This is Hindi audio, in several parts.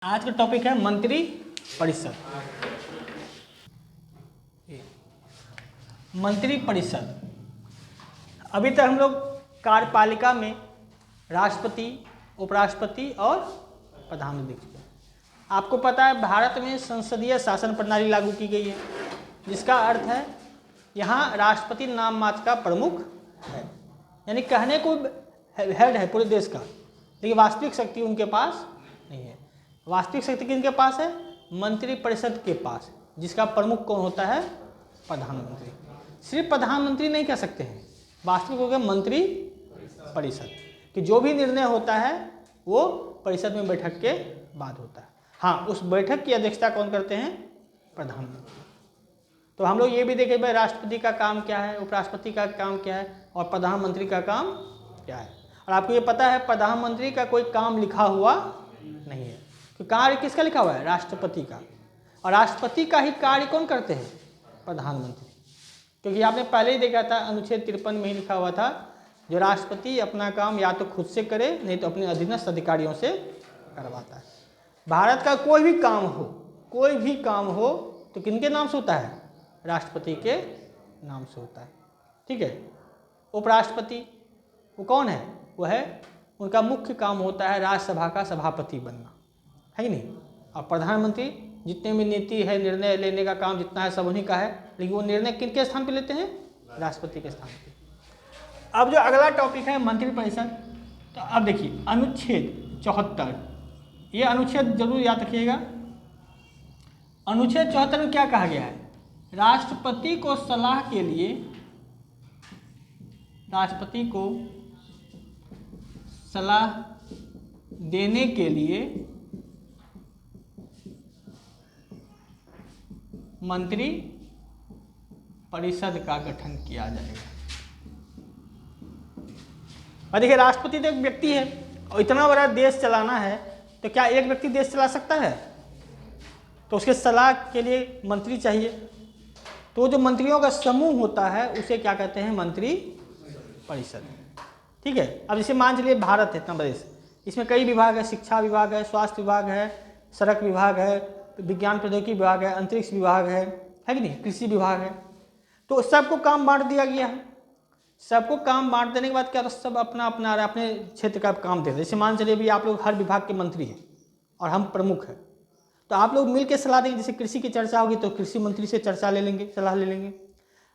आज का टॉपिक है मंत्री परिषद। मंत्री परिषद, अभी तक हम लोग कार्यपालिका में राष्ट्रपति, उपराष्ट्रपति और प्रधानमंत्री देख चुके हैं। आपको पता है भारत में संसदीय शासन प्रणाली लागू की गई है, जिसका अर्थ है यहाँ राष्ट्रपति नाम मात्र का प्रमुख है, यानी कहने को हेड है पूरे देश का, लेकिन वास्तविक शक्ति उनके पास नहीं है। वास्तविक शक्ति किनके पास है? मंत्री परिषद के पास, जिसका प्रमुख कौन होता है? प्रधानमंत्री। सिर्फ प्रधानमंत्री नहीं कह सकते हैं, वास्तविक हो गया मंत्री परिषद, कि जो भी निर्णय होता है वो परिषद में बैठक के बाद होता है। हाँ, उस बैठक की अध्यक्षता कौन करते हैं? प्रधानमंत्री। तो हम लोग ये भी देखें भाई राष्ट्रपति का काम क्या है, उपराष्ट्रपति का काम क्या है और प्रधानमंत्री का काम क्या है। और आपको ये पता है प्रधानमंत्री का कोई काम लिखा हुआ नहीं है, तो कार्य किसका लिखा हुआ है? राष्ट्रपति का। और राष्ट्रपति का ही कार्य कौन करते हैं? प्रधानमंत्री। क्योंकि आपने पहले ही देखा था अनुच्छेद 53 में ही लिखा हुआ था, जो राष्ट्रपति अपना काम या तो खुद से करे नहीं तो अपने अधीनस्थ अधिकारियों से करवाता है। भारत का कोई भी काम हो तो किनके नाम से होता है? राष्ट्रपति के नाम से होता है। ठीक है। उपराष्ट्रपति वो कौन है? वो है, उनका मुख्य काम होता है राज्यसभा का सभापति बनना, है कि नहीं। और प्रधानमंत्री जितने भी नीति है, निर्णय लेने का काम जितना है सब उन्हीं का है, लेकिन वो निर्णय किनके स्थान पे लेते हैं? राष्ट्रपति के स्थान पे। अब जो अगला टॉपिक है मंत्री परिषद, तो अब देखिए अनुच्छेद 74, ये अनुच्छेद जरूर याद रखिएगा। अनुच्छेद 74 में क्या कहा गया है? राष्ट्रपति को सलाह के लिए, राष्ट्रपति को सलाह देने के लिए मंत्री परिषद का गठन किया जाएगा। और देखिए राष्ट्रपति तो एक व्यक्ति है और इतना बड़ा देश चलाना है, तो क्या एक व्यक्ति देश चला सकता है? तो उसके सलाह के लिए मंत्री चाहिए। तो जो मंत्रियों का समूह होता है उसे क्या कहते हैं? मंत्री परिषद। ठीक है। अब जैसे मान चलिए भारत है इतना बड़ा देश, इसमें कई विभाग है, शिक्षा विभाग है, स्वास्थ्य विभाग है, सड़क विभाग है, विज्ञान प्रौद्योगिकी विभाग है, अंतरिक्ष विभाग है कि नहीं, कृषि विभाग है। तो सबको काम बांट दिया गया है। सबको काम बांट देने के बाद क्या, तो सब अपना अपना अपने क्षेत्र का काम दे रहे हैं। जैसे मान चलिए भी आप लोग हर विभाग के मंत्री हैं और हम प्रमुख हैं, तो आप लोग मिल के सलाह देंगे। जैसे कृषि की चर्चा होगी तो कृषि मंत्री से चर्चा ले लेंगे, सलाह ले लेंगे।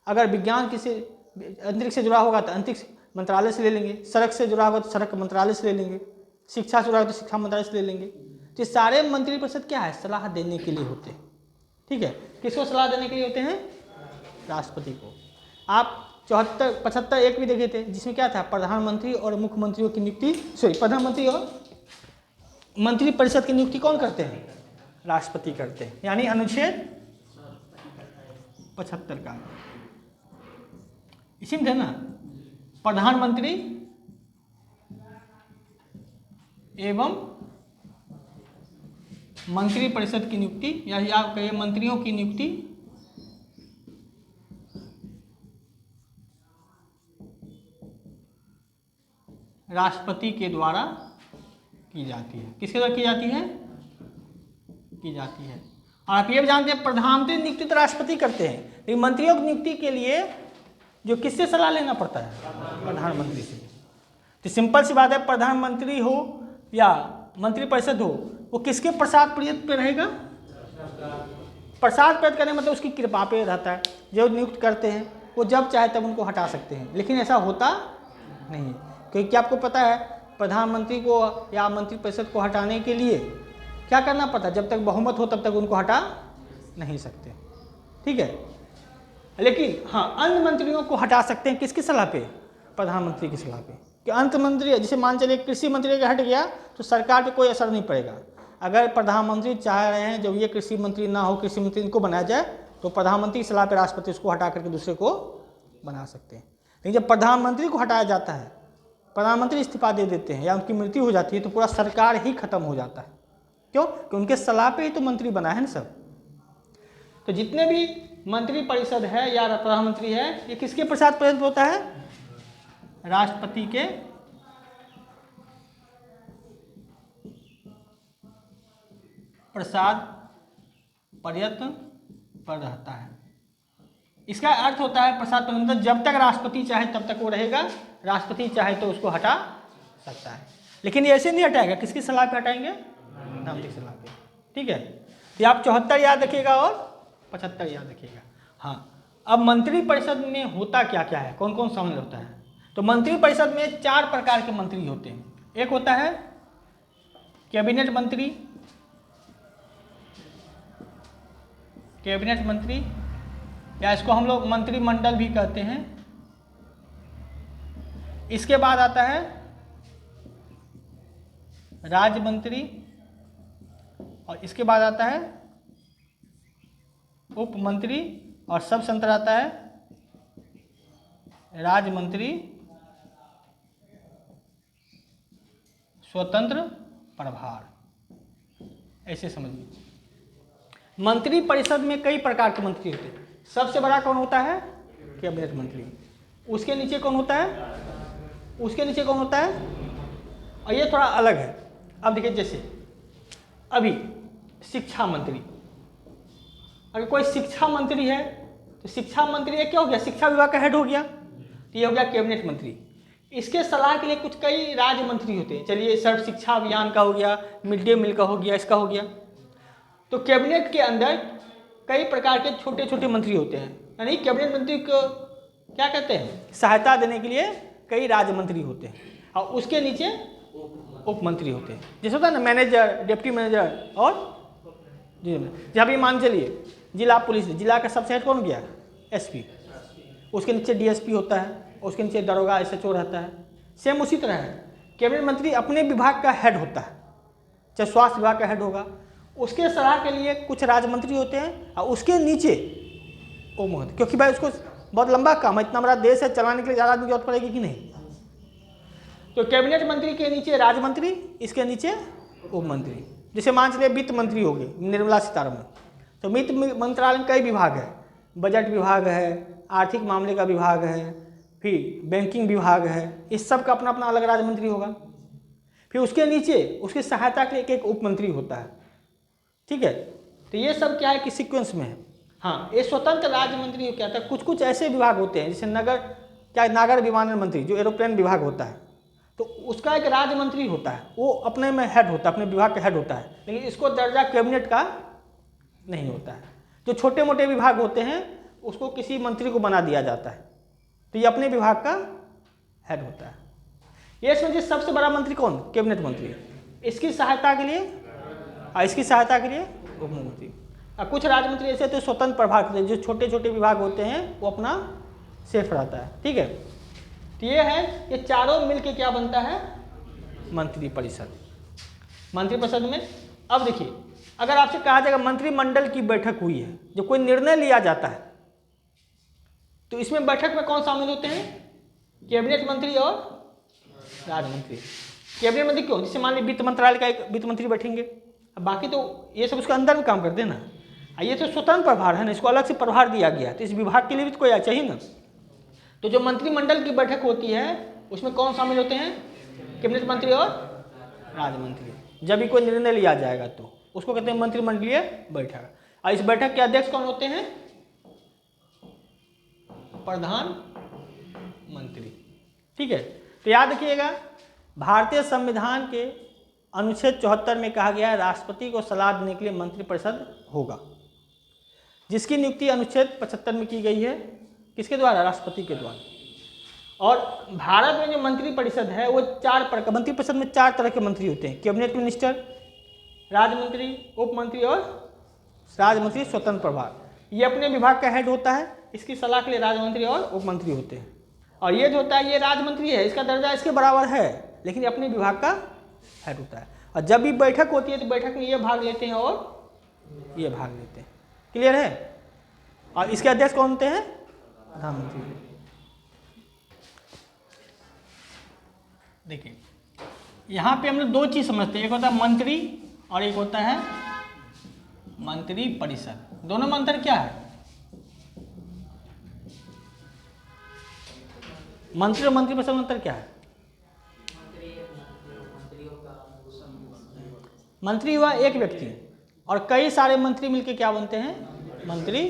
अगर विज्ञान किसी अंतरिक्ष से जुड़ा होगा तो अंतरिक्ष मंत्रालय से ले लेंगे, सड़क से जुड़ा होगा तो सड़क मंत्रालय से ले लेंगे, शिक्षा से जुड़ा होगा तो शिक्षा मंत्रालय से ले लेंगे। तो ये सारे मंत्री परिषद क्या है? सलाह देने के लिए होते हैं। ठीक है। किसको सलाह देने के लिए होते हैं? राष्ट्रपति को। आप 75 एक भी देखे थे, जिसमें क्या था? प्रधानमंत्री और मुख्यमंत्रियों की नियुक्ति, प्रधानमंत्री और मंत्री परिषद की नियुक्ति कौन करते हैं? राष्ट्रपति करते हैं। यानी अनुच्छेद 75 का इसी में थे ना, प्रधानमंत्री एवं मंत्री परिषद की नियुक्ति, या आप कहिए मंत्रियों की नियुक्ति राष्ट्रपति के द्वारा की जाती है। किसके द्वारा की जाती है? की जाती है। और आप ये भी जानते हैं प्रधानमंत्री नियुक्ति तो राष्ट्रपति करते हैं, लेकिन मंत्रियों की नियुक्ति के लिए जो किससे सलाह लेना पड़ता है? प्रधानमंत्री से। तो सिंपल सी बात है, प्रधानमंत्री हो या मंत्री परिषद हो, वो किसके प्रसाद पे रहेगा? प्रसाद प्रयत करने मतलब उसकी कृपा पे रहता है। जो नियुक्त करते हैं वो जब चाहे तब उनको हटा सकते हैं, लेकिन ऐसा होता नहीं है। क्योंकि आपको पता है प्रधानमंत्री को या मंत्री परिषद को हटाने के लिए क्या करना पड़ता है? जब तक बहुमत हो तब तक उनको हटा नहीं सकते। ठीक है। लेकिन हाँ, अन्य मंत्रियों को हटा सकते हैं किसकी सलाह पे? प्रधानमंत्री की सलाह पे। कि अंत मंत्री, जैसे मान चलिए कृषि मंत्री का हट गया तो सरकार पे कोई असर नहीं पड़ेगा। अगर प्रधानमंत्री चाह रहे हैं जब ये कृषि मंत्री ना हो, कृषि मंत्री इनको बनाया जाए, तो प्रधानमंत्री की सलाह पे राष्ट्रपति उसको हटा करके दूसरे को बना सकते हैं। लेकिन जब प्रधानमंत्री को हटाया जाता है, प्रधानमंत्री इस्तीफा दे देते हैं या उनकी मृत्यु हो जाती है, तो पूरा सरकार ही खत्म हो जाता है। क्यों? कि उनके सलाह पे ही तो मंत्री बना है ना सब। तो जितने भी मंत्री परिषद है या प्रधानमंत्री है, ये किसके प्रसाद परिषद होता है? राष्ट्रपति के प्रसाद प्रयत्न पर रहता है। इसका अर्थ होता है प्रसाद पर, मतलब जब तक राष्ट्रपति चाहे तब तक वो रहेगा, राष्ट्रपति चाहे तो उसको हटा सकता है, लेकिन ये ऐसे नहीं हटाएगा। किसकी सलाह पे हटाएंगे? प्रधानमंत्री की सलाह पे। ठीक है, तो आप 74 याद रखिएगा और 75 याद रखिएगा। हाँ, अब मंत्रिपरिषद में होता क्या क्या है, कौन कौन शामिल होता है? तो मंत्रिपरिषद में 4 प्रकार के मंत्री होते हैं। एक होता है कैबिनेट मंत्री, कैबिनेट मंत्री या इसको हम लोग मंत्रिमंडल भी कहते हैं। इसके बाद आता है राज्य मंत्री और इसके बाद आता है उप मंत्री और सबसे अंतर आता है राज्य मंत्री स्वतंत्र प्रभार। ऐसे समझिए, मंत्री परिषद में कई प्रकार के मंत्री होते हैं। सबसे बड़ा कौन होता है? कैबिनेट मंत्री। उसके नीचे कौन होता है? उसके नीचे कौन होता है? और ये थोड़ा अलग है। अब देखिए, जैसे अभी शिक्षा मंत्री, अगर कोई शिक्षा मंत्री है तो शिक्षा मंत्री ये क्या हो गया? शिक्षा विभाग का हेड हो गया, तो ये हो गया कैबिनेट मंत्री। इसके सलाह के लिए कुछ कई राज्य मंत्री होते हैं। चलिए, सर्व शिक्षा अभियान का हो गया, मिड डे मील का हो गया, इसका हो गया। तो कैबिनेट के अंदर कई प्रकार के छोटे छोटे मंत्री होते हैं, यानी कैबिनेट मंत्री को क्या कहते हैं? सहायता देने के लिए कई राज्य मंत्री होते हैं, और उसके नीचे उप मंत्री होते हैं। जैसे होता है ना मैनेजर, डिप्टी मैनेजर और जी। जब भी मान चलिए जिला पुलिस, जिला का सबसे हेड कौन गया? एसपी। उसके नीचे डीएसपी होता है, उसके नीचे दरोगा एसएचओ रहता है। सेम उसी तरह है, कैबिनेट मंत्री अपने विभाग का हेड होता है, चाहे स्वास्थ्य विभाग का हेड होगा, उसके सलाह के लिए कुछ राज्य मंत्री होते हैं, और उसके नीचे उप मंत्री, क्योंकि भाई उसको बहुत लंबा काम है, इतना बड़ा देश है, चलाने के लिए ज़्यादा आदमी की जरूरत पड़ेगी कि नहीं। तो कैबिनेट मंत्री के नीचे राज्य मंत्री, इसके नीचे उप मंत्री। जैसे मान चलिए वित्त मंत्री हो गए निर्मला सीतारमण, तो वित्त मंत्रालय में कई विभाग है, बजट विभाग है, आर्थिक मामले का विभाग है, फिर बैंकिंग विभाग है, इस सब का अपना अपना अलग राज्य मंत्री होगा। फिर उसके नीचे उसकी सहायता के लिए एक एक उप मंत्री होता है। ठीक है, तो ये सब क्या है कि सीक्वेंस में है। हाँ, ये स्वतंत्र राज्य मंत्री क्या था, कुछ कुछ ऐसे विभाग होते हैं, जैसे नागर विमानन मंत्री जो एरोप्लेन विभाग होता है, तो उसका एक राज्य मंत्री होता है, वो अपने में हेड होता है, अपने विभाग का हेड होता है, लेकिन इसको दर्जा कैबिनेट का नहीं होता है। जो छोटे मोटे विभाग होते हैं उसको किसी मंत्री को बना दिया जाता है, तो ये अपने विभाग का हेड होता है। ये समझिए सबसे बड़ा मंत्री कौन? कैबिनेट मंत्री। इसकी सहायता के लिए उप मंत्री, और कुछ राज्य मंत्री ऐसे तो स्वतंत्र प्रभार करते हैं, जो छोटे छोटे विभाग होते हैं वो अपना सेफ रहता है। ठीक है, तो ये है, ये चारों मिलके क्या बनता है? मंत्रिपरिषद। मंत्रिपरिषद में अब देखिए, अगर आपसे कहा जाएगा मंत्रिमंडल की बैठक हुई है, जो कोई निर्णय लिया जाता है, तो इसमें बैठक में कौन शामिल होते हैं? कैबिनेट मंत्री और राज्य मंत्री। कैबिनेट मंत्री क्यों? जैसे मान लीजिए वित्त मंत्रालय का एक वित्त मंत्री बैठेंगे, अब बाकी तो ये सब उसके अंदर में काम करते हैं ना। ये तो स्वतंत्र प्रभार है ना, इसको अलग से प्रभार दिया गया है, तो इस विभाग के लिए भी तो कोई चाहिए ना। तो जो मंत्रिमंडल की बैठक होती है उसमें कौन शामिल होते हैं? कैबिनेट मंत्री और राज्य मंत्री। जब भी कोई निर्णय लिया जाएगा तो उसको कहते हैं मंत्रिमंडलीय बैठक। और इस बैठक के अध्यक्ष कौन होते हैं? प्रधानमंत्री। ठीक है, तो याद रखिएगा, भारतीय संविधान के अनुच्छेद 74 में कहा गया है राष्ट्रपति को सलाह देने के लिए मंत्रिपरिषद होगा, जिसकी नियुक्ति अनुच्छेद 75 में की गई है। किसके द्वारा? राष्ट्रपति के द्वारा। और भारत में जो मंत्रिपरिषद है वो मंत्रिपरिषद में 4 तरह के मंत्री होते हैं: कैबिनेट मिनिस्टर, राज्य मंत्री, उप मंत्री और राज्य मंत्री स्वतंत्र प्रभार। ये अपने विभाग का हेड होता है, इसकी सलाह के लिए राज्य मंत्री और उप मंत्री होते हैं। और ये जो होता है ये राज्य मंत्री है, इसका दर्जा इसके बराबर है, लेकिन अपने विभाग का हेड होता है। और जब भी बैठक होती है तो बैठक में ये भाग लेते हैं और ये भाग लेते हैं। क्लियर है? और इसके अध्यक्ष कौन होते हैं? प्रधानमंत्री। देखिए, यहाँ पे हम लोग 2 चीज समझते हैं, एक होता है मंत्री और एक होता है मंत्री परिषद। दोनों में अंतर क्या है? मंत्री और मंत्री परिषद में अंतर क्या है? मंत्री हुआ एक व्यक्ति और कई सारे मंत्री मिलके क्या बनते हैं? मंत्री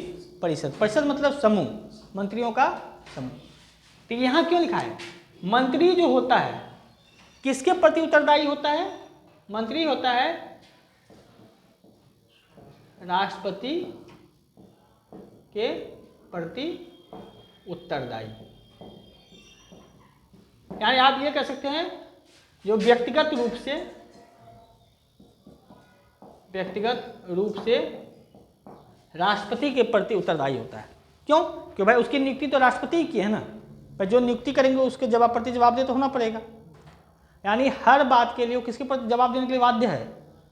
परिषद। परिषद मतलब समूह, मंत्रियों का समूह। तो यहाँ क्यों लिखा है? मंत्री जो होता है किसके प्रति उत्तरदायी होता है? मंत्री होता है राष्ट्रपति के प्रति उत्तरदायी। यानी आप ये कह सकते हैं जो व्यक्तिगत रूप से राष्ट्रपति के प्रति उत्तरदायी होता है। क्यों? क्योंकि भाई उसकी नियुक्ति तो राष्ट्रपति की है ना, पर जो नियुक्ति करेंगे उसके प्रति जवाब दे तो होना पड़ेगा। यानी हर बात के लिए वो किसके प्रति जवाब देने के लिए बाध्य है?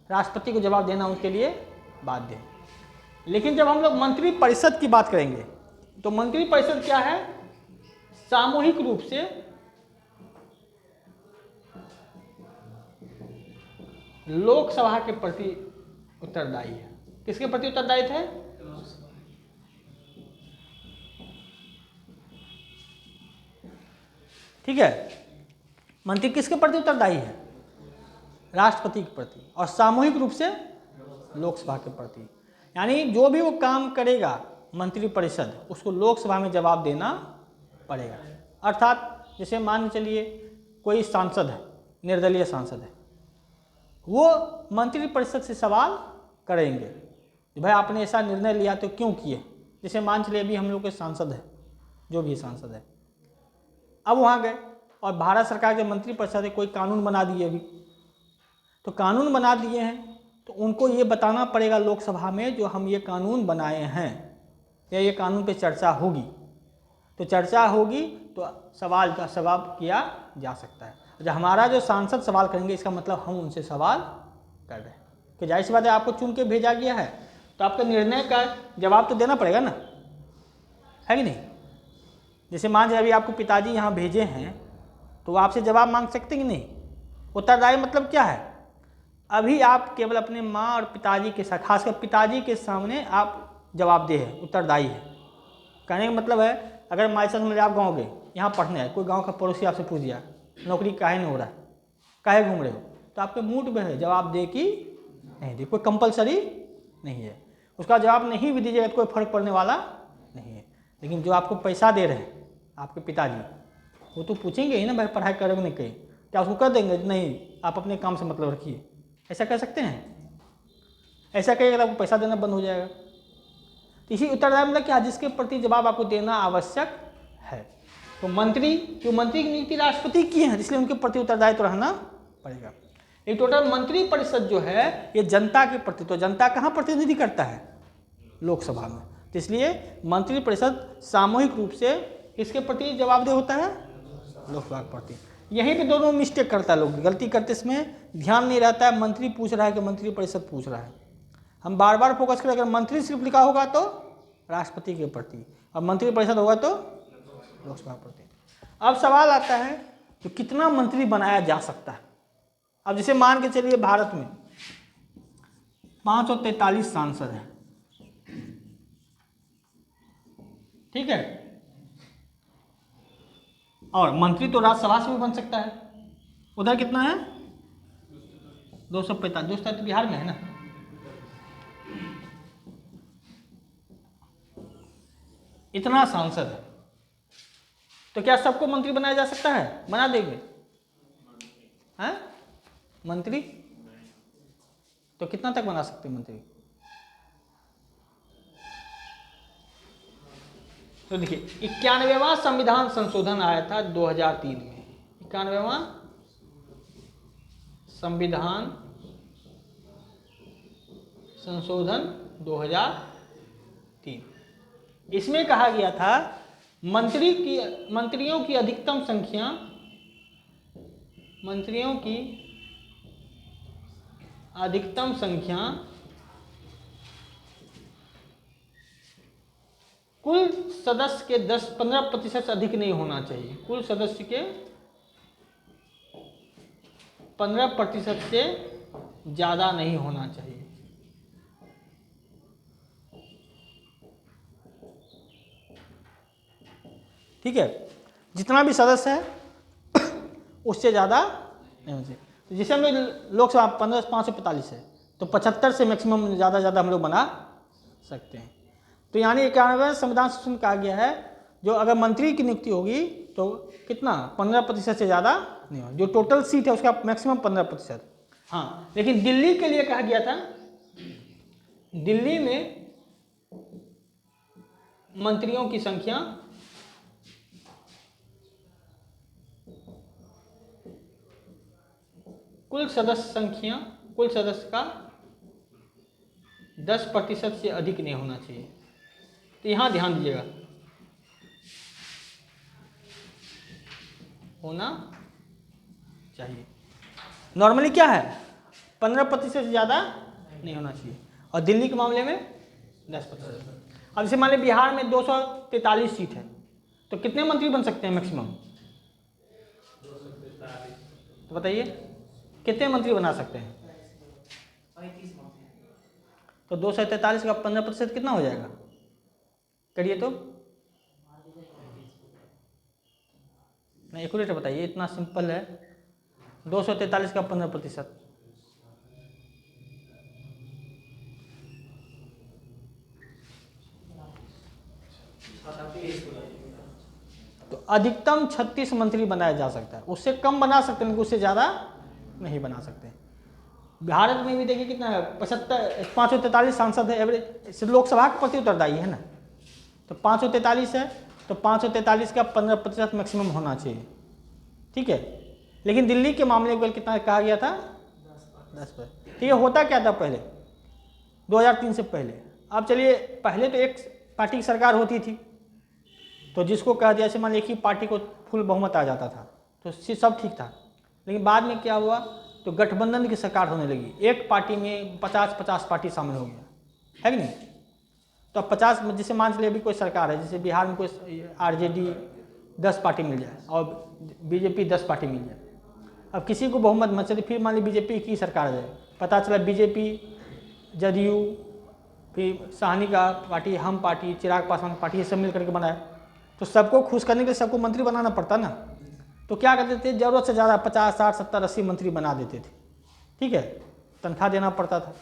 राष्ट्रपति को जवाब देना उनके लिए बाध्य है। लेकिन जब हम लोग मंत्री परिषद की बात करेंगे तो मंत्री परिषद क्या है? सामूहिक रूप से लोकसभा के प्रति उत्तरदायी है। किसके प्रति उत्तरदायित्व है? ठीक है, मंत्री किसके प्रति उत्तरदायी है? राष्ट्रपति के प्रति, और सामूहिक रूप से लोकसभा के प्रति। यानी जो भी वो काम करेगा मंत्री परिषद, उसको लोकसभा में जवाब देना पड़ेगा। अर्थात जैसे मान चलिए कोई सांसद है, निर्दलीय सांसद है, वो मंत्री परिषद से सवाल करेंगे कि भाई आपने ऐसा निर्णय लिया तो क्यों किए। जैसे मान चलिए अभी हम लोग के सांसद है, जो भी सांसद है, अब वहाँ गए और भारत सरकार के मंत्री परिषद कोई कानून बना दिए। अभी तो कानून बना दिए हैं तो उनको ये बताना पड़ेगा लोकसभा में जो हम ये कानून बनाए हैं, या ये कानून पे चर्चा होगी। तो चर्चा होगी तो सवाल का जवाब किया जा सकता है। जब हमारा जो सांसद सवाल करेंगे इसका मतलब हम उनसे सवाल कर रहे हैं कि जाहिर सी बात है आपको चुन के भेजा गया है तो आपके निर्णय का जवाब तो देना पड़ेगा ना, है कि नहीं? जैसे मान लीजिए अभी आपको पिताजी यहाँ भेजे हैं तो वो आपसे जवाब मांग सकते कि नहीं? उत्तरदायी मतलब क्या है? अभी आप केवल अपने माँ और पिताजी के साथ, खासकर पिताजी के सामने आप जवाबदेह है, उत्तरदायी है। कहने का मतलब है अगर हमारे साथ मतलब आप गाँव गए, यहाँ पढ़ने आए, कोई गाँव का पड़ोसी आपसे पूछ दिया नौकरी काहे नहीं हो रहा है, काहे घूम रहे हो, तो आपके मूड में है जवाब दे कि नहीं दे, कोई कंपलसरी नहीं है। उसका जवाब नहीं भी दीजिएगा तो कोई फर्क पड़ने वाला नहीं है। लेकिन जो आपको पैसा दे रहे हैं आपके पिताजी, वो तो पूछेंगे ही ना भाई पढ़ाई करोगे नहीं कहीं, क्या उसको कर देंगे नहीं आप अपने काम से मतलब रखिए? ऐसा कर सकते हैं? ऐसा कहिएगा तो आपको पैसा देना बंद हो जाएगा। तो इसी उत्तरदायी मतलब क्या? जिसके प्रति जवाब आपको देना आवश्यक है। तो मंत्री की नियुक्ति राष्ट्रपति की है, इसलिए उनके प्रति उत्तरदायित्व तो रहना पड़ेगा। एक टोटल मंत्री परिषद जो है ये जनता के प्रति, तो जनता कहाँ प्रतिनिधि करता है? लोकसभा में। तो इसलिए मंत्री परिषद सामूहिक रूप से किसके प्रति जवाबदेह होता है? लोकसभा के प्रति। यहीं पे दोनों मिस्टेक करता है, लोग गलती करते, इसमें ध्यान नहीं रहता है। मंत्री पूछ रहा है कि मंत्री परिषद पूछ रहा है। हम बार बार फोकस करें, अगर मंत्री सिर्फ लिखा होगा तो राष्ट्रपति के प्रति, और मंत्री परिषद होगा तो लोकसभा के प्रति। अब सवाल आता है तो कितना मंत्री बनाया जा सकता है? अब जैसे मान के चलिए भारत में 543 सांसद हैं, ठीक है, और मंत्री तो राज्यसभा से भी बन सकता है। उधर कितना है? 245। 245 तो बिहार में है ना। इतना सांसद है तो क्या सबको मंत्री बनाया जा सकता है? बना देंगे हैं मंत्री? तो कितना तक बना सकते हैं मंत्री? तो देखिए 91वां संविधान संशोधन आया था 2003 में। 91वां संविधान संशोधन 2003, इसमें कहा गया था मंत्रियों की अधिकतम संख्या, मंत्रियों की अधिकतम संख्या कुल सदस्य के 15% से अधिक नहीं होना चाहिए। कुल सदस्य के 15% से ज्यादा नहीं होना चाहिए। ठीक है, जितना भी सदस्य है उससे ज़्यादा नहीं होना चाहिए। तो जैसे हम लोग लोकसभा 545 है तो 75 से मैक्सिमम ज़्यादा हम लोग बना सकते हैं। तो यानी 91 संविधान संशोधन में कहा गया है जो अगर मंत्री की नियुक्ति होगी तो कितना 15% से ज़्यादा नहीं होगा, जो टोटल सीट है उसका मैक्सिमम 15%। हाँ, लेकिन दिल्ली के लिए कहा गया था, दिल्ली में मंत्रियों की संख्या कुल सदस्य का 10% से अधिक नहीं होना चाहिए। तो यहां ध्यान दीजिएगा, होना चाहिए। नॉर्मली क्या है 15% से ज़्यादा नहीं होना चाहिए, और दिल्ली के मामले में 10%। अब जैसे मान लीजिए बिहार में 243 सीट है, तो कितने मंत्री बन सकते हैं मैक्सिमम? तो बताइए कितने मंत्री बना सकते हैं? 35। तो 243 का 15% कितना हो जाएगा? करिए तो नहीं, एक्यूरेट बताइए, इतना सिंपल है। 243 का 15%, तो अधिकतम 36 मंत्री बनाया जा सकता है। उससे कम बना सकते हैं, उससे ज़्यादा नहीं बना सकते। भारत में भी देखिए कितना है, 543 सांसद है एवरेज, लोकसभा के प्रति उत्तरदायी है ना, तो 543 है, तो 543 का 15% मैक्सिमम होना चाहिए, ठीक है। लेकिन दिल्ली के मामले में कितना कहा गया था? 10%। ठीक है, होता क्या था पहले 2003 से पहले? अब चलिए, पहले तो एक पार्टी की सरकार होती थी, तो जिसको कह दिया, जैसे मान एक ही पार्टी को फुल बहुमत आ जाता था, तो सब ठीक था। लेकिन बाद में क्या हुआ, तो गठबंधन की सरकार होने लगी, एक पार्टी में 50-50 पार्टी शामिल हो गया, है कि नहीं? तो अब 50, जैसे मान चलिए अभी कोई सरकार है, जैसे बिहार में कोई आरजेडी 10 पार्टी मिल जाए और बीजेपी 10 पार्टी मिल जाए। अब किसी को बहुमत मत चलिए, फिर मान लीजिए बीजेपी की सरकार आ जाए, पता चला बीजेपी, जदयू, फिर साहनी का पार्टी, हम पार्टी, चिराग पासवान पार्टी, ये सब मिल करके बनाया, तो सबको खुश करने के लिए सबको मंत्री बनाना पड़ता ना। तो क्या करते थे, ज़रूरत से ज़्यादा 50, 60, 70, 80 मंत्री बना देते थे, ठीक है, तनख्वाह देना पड़ता था।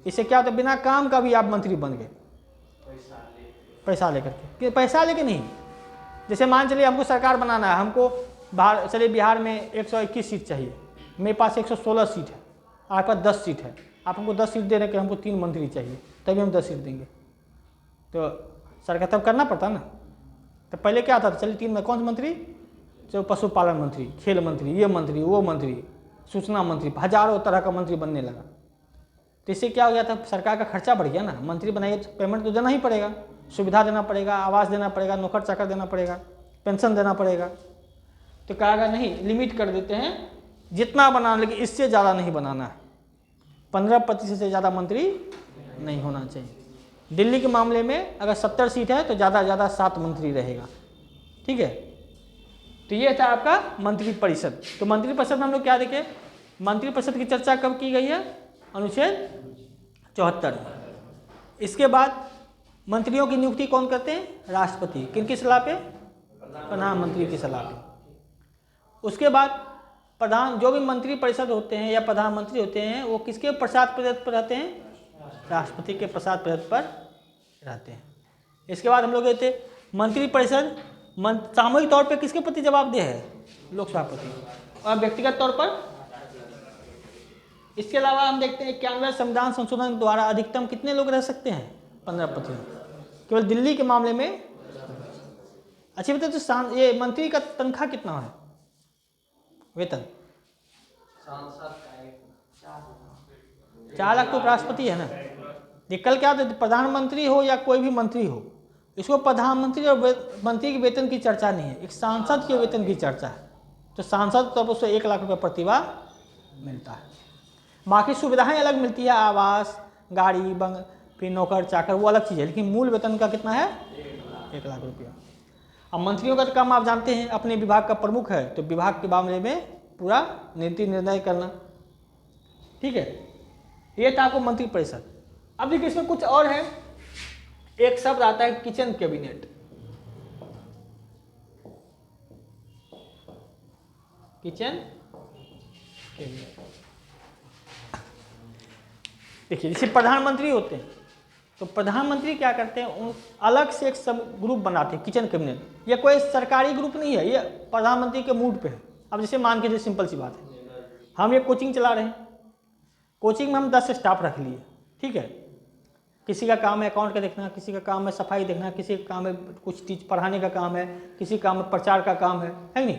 इससे क्या होता, बिना काम का भी आप मंत्री बन गए, पैसा लेकर के। पैसा लेके नहीं, जैसे मान चलिए हमको सरकार बनाना है, हमको चलिए बिहार में 121 सीट चाहिए, मेरे पास 116 सीट है, आपके पास 10 सीट है, आप हमको 10 सीट दे रहे हैं कि हमको 3 मंत्री चाहिए, तभी हम 10 सीट देंगे, तो सरकार तब करना पड़ता ना। तो पहले क्या था, चलिए 3 में कौन से मंत्री, जो पशुपालन मंत्री, खेल मंत्री, ये मंत्री, वो मंत्री, सूचना मंत्री, हजारों तरह का मंत्री बनने लगा। तो इससे क्या हो गया था, सरकार का खर्चा बढ़ गया ना, मंत्री बनाइए तो पेमेंट तो देना ही पड़ेगा, सुविधा देना पड़ेगा, आवास देना पड़ेगा, नौकर चाकर देना पड़ेगा, पेंशन देना पड़ेगा। तो कहा नहीं, लिमिट कर देते हैं जितना बनाना, लेकिन इससे ज़्यादा नहीं बनाना है, 15% से ज़्यादा मंत्री नहीं होना चाहिए। दिल्ली के मामले में अगर 70 सीट है तो ज़्यादा से ज़्यादा 7 मंत्री रहेगा, ठीक है। तो ये था आपका मंत्री परिषद। तो मंत्री परिषद में हम लोग क्या देखें, मंत्री परिषद की चर्चा कब की गई है? अनुच्छेद 74। इसके बाद मंत्रियों की नियुक्ति कौन करते हैं? राष्ट्रपति। किनकी सलाह पे? प्रधानमंत्री की सलाह पे। उसके बाद जो भी मंत्री परिषद होते हैं या प्रधानमंत्री होते हैं, वो किसके प्रसाद प्रदत्त पर रहते हैं? राष्ट्रपति के प्रसाद प्रदत्त पर रहते हैं। इसके बाद हम लोग कहते हैं मंत्री परिषद सामूहिक तौर पे किसके प्रति जवाबदेह है? लोकसभा प्रति। और व्यक्तिगत तौर पर, इसके अलावा हम देखते हैं 91 संविधान संशोधन द्वारा अधिकतम कितने लोग रह सकते हैं? 15%। केवल दिल्ली के मामले में। अच्छी बताए तो ये मंत्री का तनख्वाह कितना है, वेतन? 4 लाख तो राष्ट्रपति है ना। ये कल क्या होता है, प्रधानमंत्री हो या कोई भी मंत्री हो, इसको प्रधानमंत्री और मंत्री के वेतन की चर्चा नहीं है, एक सांसद के वेतन की चर्चा है। तो सांसद तब उसको 1 लाख रुपये प्रतिभा मिलता है। बाकी सुविधाएं अलग मिलती है, आवास, गाड़ी, फिर नौकर चाकर, वो अलग चीज़ है, लेकिन मूल वेतन का कितना है? 1 लाख रुपया। अब मंत्रियों का तो काम आप जानते हैं, अपने विभाग का प्रमुख है, तो विभाग के मामले में पूरा नीति निर्णय करना, ठीक है। ये था आपको मंत्री परिषद। अब देखिए इसमें कुछ और है, एक शब्द आता है किचन कैबिनेट। किचन कैबिनेट देखिए जैसे प्रधानमंत्री होते हैं, तो प्रधानमंत्री क्या करते हैं, उन अलग से एक सब ग्रुप बनाते हैं, किचन कैबिनेट। ये कोई सरकारी ग्रुप नहीं है, ये प्रधानमंत्री के मूड पे है। अब जैसे मान के, जैसे सिंपल सी बात है, हम ये कोचिंग चला रहे हैं, कोचिंग में हम 10 स्टाफ रख लिए, ठीक है। किसी का काम है अकाउंट का देखना, किसी का काम है सफाई देखना, किसी का काम है कुछ चीज़ पढ़ाने का काम है, किसी काम में प्रचार का काम है नहीं।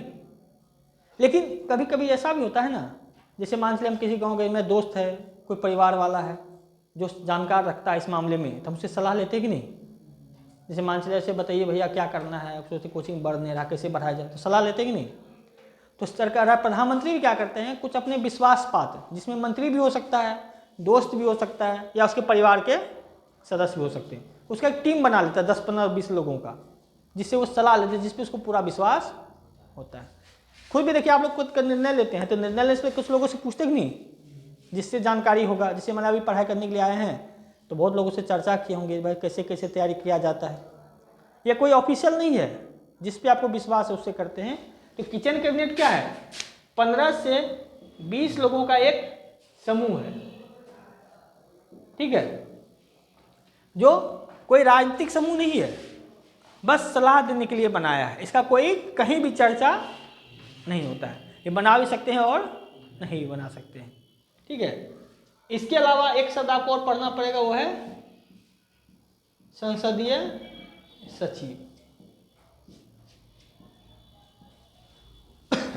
लेकिन कभी कभी ऐसा भी होता है ना, जैसे मान चलिए हम किसी गाँव गए, मेरा दोस्त है, कोई परिवार वाला है जो जानकार रखता है इस मामले में, तो हमसे सलाह लेते कि नहीं। जैसे मान चलिए ऐसे बताइए भैया क्या करना है, सोचते कोचिंग बढ़ नहीं रहा, कैसे बढ़ाया जाए, तो सलाह लेते कि नहीं। तो सरकार, प्रधानमंत्री भी क्या करते हैं, कुछ अपने विश्वास पात्र, जिसमें मंत्री भी हो सकता है, दोस्त भी हो सकता है, या उसके परिवार के सदस्य भी हो सकते हैं, उसका एक टीम बना लेता है 10, 15, 20 लोगों का, जिससे वो सलाह लेते हैं, जिसपे उसको पूरा विश्वास होता है। खुद भी देखिए आप लोग खुद का निर्णय लेते हैं, तो निर्णय लेने से कुछ लोगों से पूछते कि नहीं, जिससे जानकारी होगा। जैसे मैंने अभी पढ़ाई करने के लिए आए हैं, तो बहुत लोगों से चर्चा किए होंगे भाई कैसे कैसे तैयारी किया जाता है। ये कोई ऑफिशियल नहीं है, जिस पे आपको विश्वास है उससे करते हैं। तो किचन कैबिनेट क्या है, 15 से 20 लोगों का एक समूह है, ठीक है, जो कोई राजनीतिक समूह नहीं है, बस सलाह देने के लिए बनाया है। इसका कोई कहीं भी चर्चा नहीं होता है, ये बना भी सकते हैं और नहीं भी बना सकते हैं, ठीक है। इसके अलावा एक शब्द आपको और पढ़ना पड़ेगा, वो है संसदीय सचिव।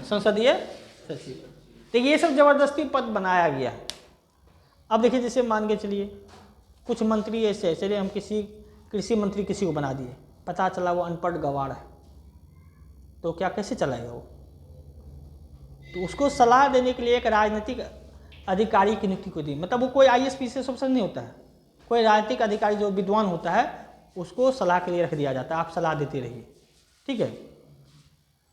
संसदीय सचिव, तो ये सब जबरदस्ती पद बनाया गया है। अब देखिए जैसे मान के चलिए कुछ मंत्री ऐसे, चलिए हम किसी कृषि मंत्री किसी को बना दिए, पता चला वो अनपढ़ गवार है, तो क्या कैसे चलाएगा वो। तो उसको सलाह देने के लिए एक राजनीतिक अधिकारी की नियुक्ति को दी, मतलब वो कोई IAS PCS अफसर नहीं होता है, कोई राजनीतिक अधिकारी जो विद्वान होता है उसको सलाह के लिए रख दिया जाता है, आप सलाह देते रहिए, ठीक है।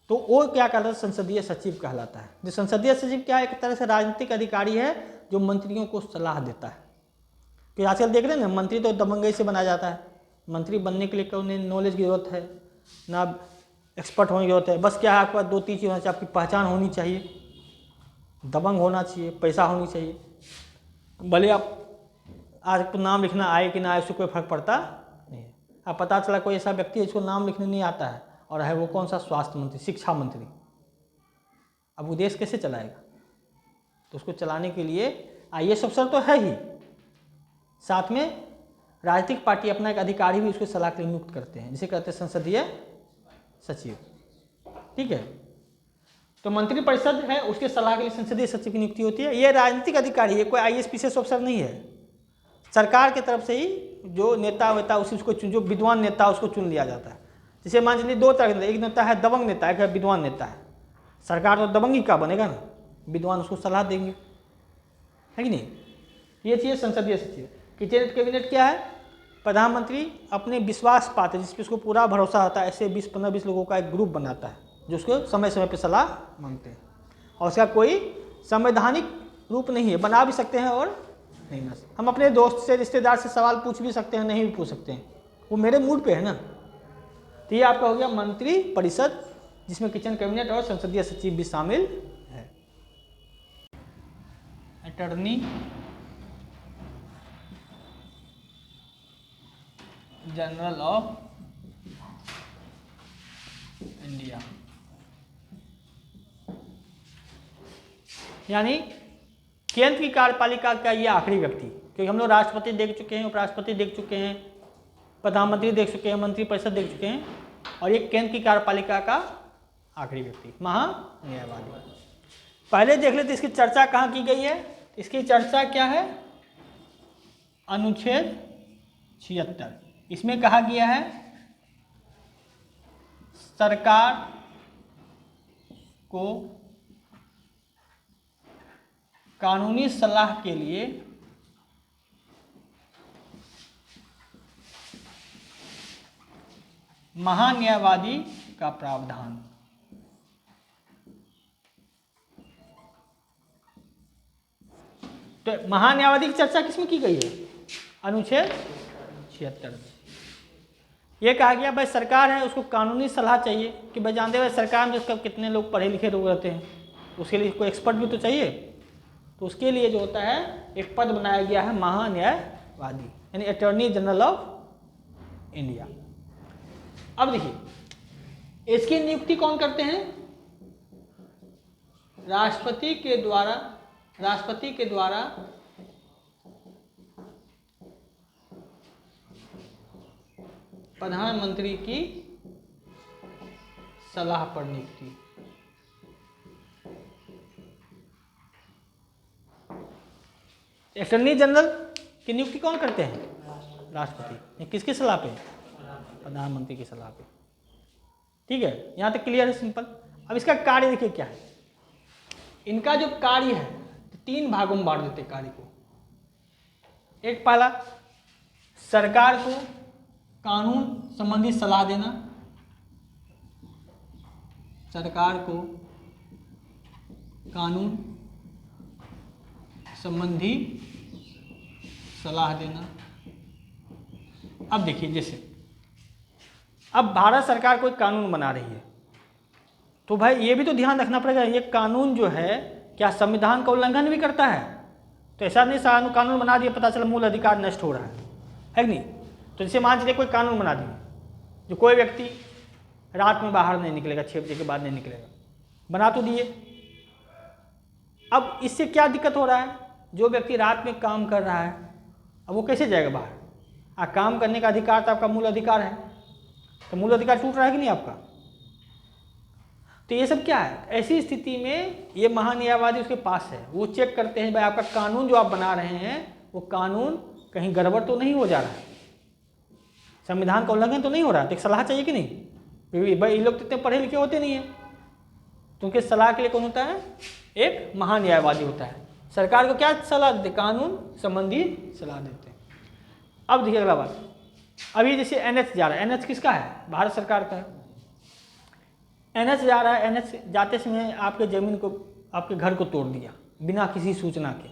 तो वो क्या कहलाता है, संसदीय सचिव कहलाता है। जो संसदीय सचिव क्या है, एक तरह से राजनीतिक अधिकारी है जो मंत्रियों को सलाह देता है। तो आजकल देख रहे हैं ना, मंत्री तो दबंगई से बनाया जाता है। मंत्री बनने के लिए कोई नॉलेज की जरूरत है ना, एक्सपर्ट होने की जरूरत है, बस क्या है आपके पास 2-3 चीज़ होना चाहिए, आपकी पहचान होनी चाहिए, दबंग होना चाहिए, पैसा होनी चाहिए। भले आप आज तो नाम लिखना आए कि ना आए उससे कोई फर्क पड़ता नहीं है। अब पता चला कोई ऐसा व्यक्ति है जिसको नाम लिखने नहीं आता है, और है वो कौन सा, स्वास्थ्य मंत्री, शिक्षा मंत्री, अब वो देश कैसे चलाएगा। तो उसको चलाने के लिए IAS अफसर तो है ही, साथ में राजनीतिक पार्टी अपना एक अधिकारी भी उसको सलाह के लिए नियुक्त करते हैं, जिसे कहते हैं संसदीय सचिव, ठीक है। तो मंत्रिपरिषद है, उसके सलाह के लिए संसदीय सचिव की नियुक्ति होती है। ये राजनीतिक अधिकारी है, कोई IAS PCS अफसर नहीं है। सरकार की तरफ से ही जो नेता वेता उसको जो विद्वान नेता उसको चुन लिया जाता है। जैसे मान लीजिए 2 तरह के, एक नेता है दबंग नेता, एक है विद्वान नेता है। सरकार तो दबंग ही का बनेगा ना, विद्वान उसको सलाह देंगे, है कि नहीं। ये चीज़ संसदीय सचिव। किचन कैबिनेट क्या है, प्रधानमंत्री अपने विश्वास पात्र, जिसपे उसको पूरा भरोसा होता है, ऐसे 20-15-20 लोगों का एक ग्रुप बनाता है जो उसको समय समय पे सलाह मांगते हैं। और उसका कोई संवैधानिक रूप नहीं है, बना भी सकते हैं और नहीं बना सकते। हम अपने दोस्त से, रिश्तेदार से सवाल पूछ भी सकते हैं, नहीं भी पूछ सकते हैं, वो मेरे मूड पे है ना। तो ये आपका हो गया मंत्री परिषद, जिसमें किचन कैबिनेट और संसदीय सचिव भी शामिल है। अटॉर्नी जनरल ऑफ इंडिया, यानी केंद्र की कार्यपालिका का ये आखिरी व्यक्ति, क्योंकि हम लोग राष्ट्रपति देख चुके हैं, उपराष्ट्रपति देख चुके हैं, प्रधानमंत्री देख चुके हैं, मंत्रिपरिषद देख चुके हैं, और ये केंद्र की कार्यपालिका का आखिरी व्यक्ति महान्यायवादी। पहले देख लेते इसकी चर्चा कहाँ की गई है। इसकी चर्चा क्या है, अनुच्छेद 76। इसमें कहा गया है सरकार को कानूनी सलाह के लिए महान्यायवादी का प्रावधान। तो महान्यायवादी की चर्चा किसमें की गई है, अनुच्छेद 76। ये कहा गया भाई सरकार है उसको कानूनी सलाह चाहिए कि भाई जानते हुए सरकार में उसका कितने लोग पढ़े लिखे लोग रहते हैं, उसके लिए कोई एक्सपर्ट भी तो चाहिए। तो उसके लिए जो होता है एक पद बनाया गया है महान्यायवादी, यानी अटॉर्नी जनरल ऑफ इंडिया। अब देखिए इसकी नियुक्ति कौन करते हैं? राष्ट्रपति के द्वारा प्रधानमंत्री की सलाह पर नियुक्ति। अटॉर्नी जनरल की नियुक्ति कौन करते हैं? राष्ट्रपति। किसकी सलाह पे? प्रधानमंत्री की सलाह पे। ठीक है, यहां तक क्लियर है, सिंपल। अब इसका कार्य देखिए क्या है। इनका जो कार्य है 3 भागों में बांट देते हैं कार्य को। एक पहला, सरकार को कानून संबंधी सलाह देना, सरकार को कानून संबंधी सलाह देना। अब देखिए, जैसे अब भारत सरकार कोई कानून बना रही है, तो भाई ये भी तो ध्यान रखना पड़ेगा, ये कानून जो है क्या संविधान का उल्लंघन भी करता है? तो ऐसा नहीं कानून बना दिया, पता चला मूल अधिकार नष्ट हो रहा है कि नहीं? तो जैसे मान लीजिए कोई कानून बना दिया, जो कोई व्यक्ति रात में बाहर नहीं निकलेगा, 6 बजे के बाद नहीं निकलेगा, बना तो दिए। अब इससे क्या दिक्कत हो रहा है? जो व्यक्ति रात में काम कर रहा है, अब वो कैसे जाएगा बाहर? काम करने का अधिकार तो आपका मूल अधिकार है, तो मूल अधिकार टूट रहा है कि नहीं आपका? तो ये सब क्या है? ऐसी स्थिति में ये महान्यायवादी उसके पास है, वो चेक करते हैं भाई आपका कानून जो आप बना रहे हैं वो कानून कहीं गड़बड़ तो नहीं हो जा रहा है, संविधान का उल्लंघन तो नहीं हो रहा है। तो एक सलाह चाहिए कि नहीं? भाई ये लोग तो इतने पढ़े लिखे होते नहीं है, तो उनके सलाह के लिए कौन होता है? एक महान्यायवादी होता है। सरकार को क्या सलाह देते? कानून संबंधी सलाह देते हैं। अब देखिए अगला बात, अभी जैसे NH जा रहा है, NH किसका है? भारत सरकार का है। NH जा रहा है, NH जाते समय आपके ज़मीन को, आपके घर को तोड़ दिया बिना किसी सूचना के,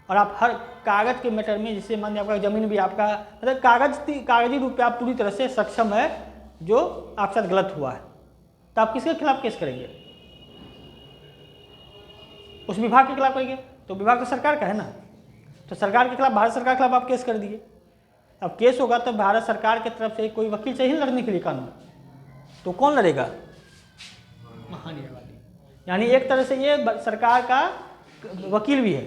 और आप हर कागज़ के मैटर में, जिससे मान लीजिए आपका ज़मीन भी आपका, मतलब कागजी रूप पे आप पूरी तरह से सक्षम है जो आपके साथ गलत हुआ है, तो आप किसके खिलाफ केस करेंगे? उस विभाग के खिलाफ करेंगे। तो विभाग तो सरकार का है ना, तो सरकार के खिलाफ, भारत सरकार के खिलाफ आप केस कर दिए। अब केस होगा तो भारत सरकार की तरफ से कोई वकील चाहिए लड़ने के लिए कानून, तो कौन लड़ेगा? महान्यायवादी। यानी एक तरह से ये सरकार का वकील भी है।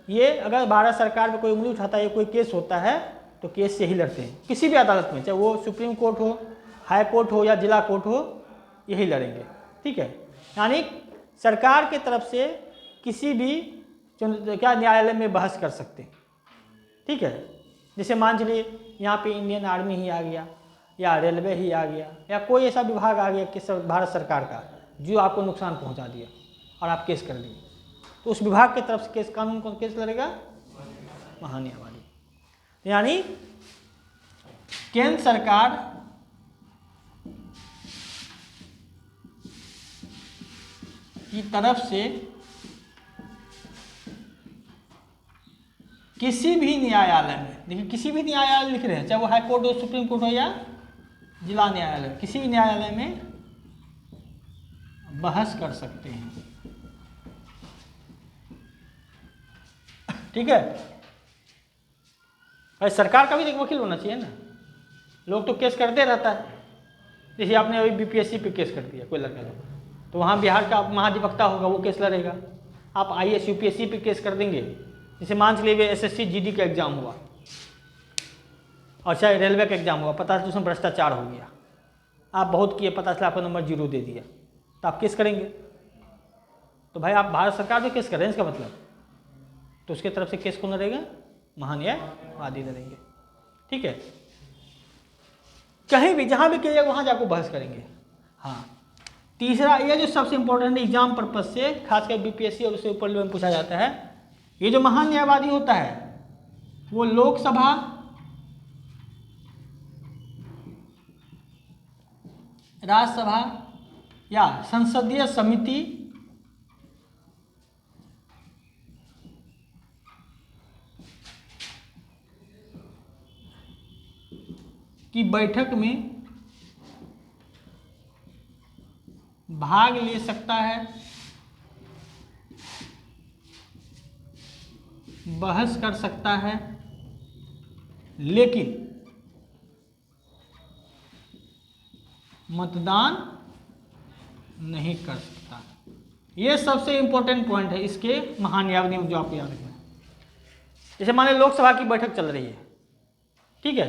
ये अगर भारत सरकार पे कोई उंगली उठाता है, कोई केस होता है, तो केस से ही लड़ते हैं किसी भी अदालत में, चाहे वो सुप्रीम कोर्ट हो, हाई कोर्ट हो या जिला कोर्ट हो, यही लड़ेंगे। ठीक है, यानी सरकार की तरफ से किसी भी क्या न्यायालय में बहस कर सकते हैं। ठीक है, जैसे मान चलिए यहाँ पे इंडियन आर्मी ही आ गया, या रेलवे ही आ गया, या कोई ऐसा विभाग आ गया कि भारत सरकार का जो आपको नुकसान पहुँचा दिया और आप केस कर दिए, तो उस विभाग की तरफ से केस, कानून कौन केस लड़ेगा? महान्यायवादी। यानी केंद्र सरकार की तरफ से किसी भी न्यायालय में, देखिए किसी भी न्यायालय लिख रहे हैं, चाहे वो हाई कोर्ट हो, सुप्रीम कोर्ट हो या जिला न्यायालय, किसी भी न्यायालय में बहस कर सकते हैं। ठीक है, भाई सरकार का भी एक वकील होना चाहिए ना, लोग तो केस करते रहता है। जैसे आपने अभी BPSC पे केस कर दिया कोई लड़का लोग, तो वहाँ बिहार का महाधिवक्ता होगा, वो केस लड़ेगा। आप IAS UPSC पे केस कर देंगे, जैसे मान लीजिए SSC GD का एग्जाम हुआ और चाहे रेलवे का एग्जाम हुआ, पता चला उसमें भ्रष्टाचार हो गया, आप बहुत किए, पता चला आपको नंबर 0 दे दिया, तो आप केस करेंगे। तो भाई आप भारत सरकार पे केस कर रहे हैं, इसका मतलब तो उसके तरफ से केस कौन लड़ेगा? महान्यायवादी लड़ेंगे। ठीक है, कहीं भी जहाँ भी कीजिएगा वहाँ जाकर बहस करेंगे। हाँ, तीसरा ये जो सबसे इम्पोर्टेंट एग्जाम पर्पज से, खासकर BPSC और उससे ऊपर लेवल में पूछा जाता है, ये जो महान्यायवादी होता है वो लोकसभा, राज्यसभा या संसदीय समिति की बैठक में भाग ले सकता है बहस कर सकता है लेकिन मतदान नहीं कर सकता। ये सबसे इंपॉर्टेंट पॉइंट है इसके महान्यायवादी में, जो आपको याद रखना है। जैसे मान लीजिए लोकसभा की बैठक चल रही है, ठीक है,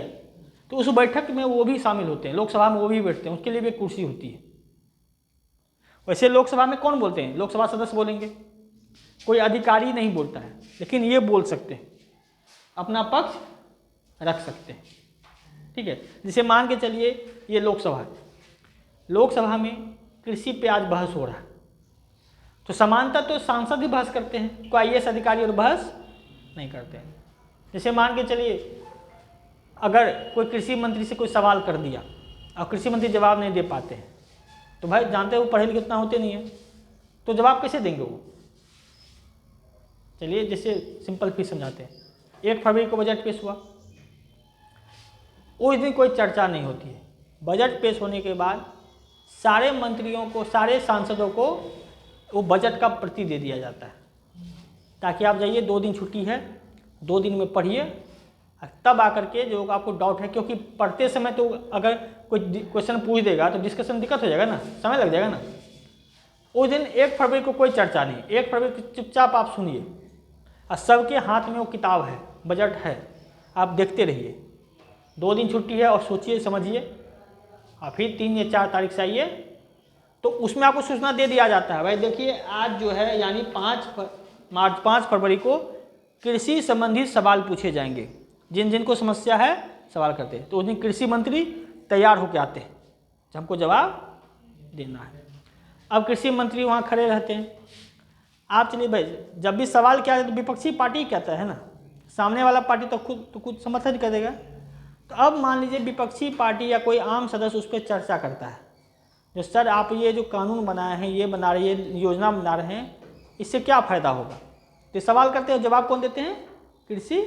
तो उस बैठक में वो भी शामिल होते हैं, लोकसभा में वो भी बैठते हैं, उसके लिए भी एक कुर्सी होती है। वैसे लोकसभा में कौन बोलते हैं? लोकसभा सदस्य बोलेंगे, कोई अधिकारी नहीं बोलता है, लेकिन ये बोल सकते हैं, अपना पक्ष रख सकते हैं, ठीक है। जैसे मान के चलिए ये लोकसभा है, लोकसभा में कृषि पे आज बहस हो रहा है, तो समानता तो सांसद ही बहस करते हैं, कोई IAS अधिकारी और बहस नहीं करते हैं। जैसे मान के चलिए अगर कोई कृषि मंत्री से कोई सवाल कर दिया और कृषि मंत्री जवाब नहीं दे पाते हैं, तो भाई जानते हैं वो पढ़े लिखे उतना होते नहीं है, तो जवाब कैसे देंगे वो? चलिए जैसे सिंपल फीस समझाते हैं। 1 फरवरी को बजट पेश हुआ, उस दिन कोई चर्चा नहीं होती है। बजट पेश होने के बाद सारे मंत्रियों को, सारे सांसदों को वो बजट का प्रति दे दिया जाता है, ताकि आप जाइए, 2 दिन छुट्टी है, 2 दिन में पढ़िए, तब आकर के जो आपको डाउट है, क्योंकि पढ़ते समय तो अगर कोई क्वेश्चन पूछ देगा तो डिस्कशन में दिक्कत हो जाएगा ना, समय लग जाएगा ना। उस दिन 1 फरवरी को कोई चर्चा नहीं, 1 फरवरी को चुपचाप आप सुनिए, और सबके हाथ में वो किताब है, बजट है, आप देखते रहिए। 2 दिन छुट्टी है और सोचिए समझिए, और फिर 3 या 4 तारीख से आइए, तो उसमें आपको सूचना दे दिया जाता है, भाई देखिए आज जो है यानी 5 फरवरी को कृषि संबंधित सवाल पूछे जाएंगे, जिन जिनको समस्या है सवाल करते हैं। तो उस दिन कृषि मंत्री तैयार होकर आते हैं, हमको जवाब देना है। अब कृषि मंत्री वहाँ खड़े रहते हैं, आप चलिए भाई जब भी सवाल किया जाए तो विपक्षी पार्टी कहता है ना, सामने वाला पार्टी तो खुद समर्थन कर देगा। तो अब मान लीजिए विपक्षी पार्टी या कोई आम सदस्य उस पर चर्चा करता है, जो सर आप ये जो कानून बनाए हैं, ये बना रहे, ये योजना बना रहे हैं, इससे क्या फ़ायदा होगा? तो सवाल करते हैं, जवाब कौन देते हैं? कृषि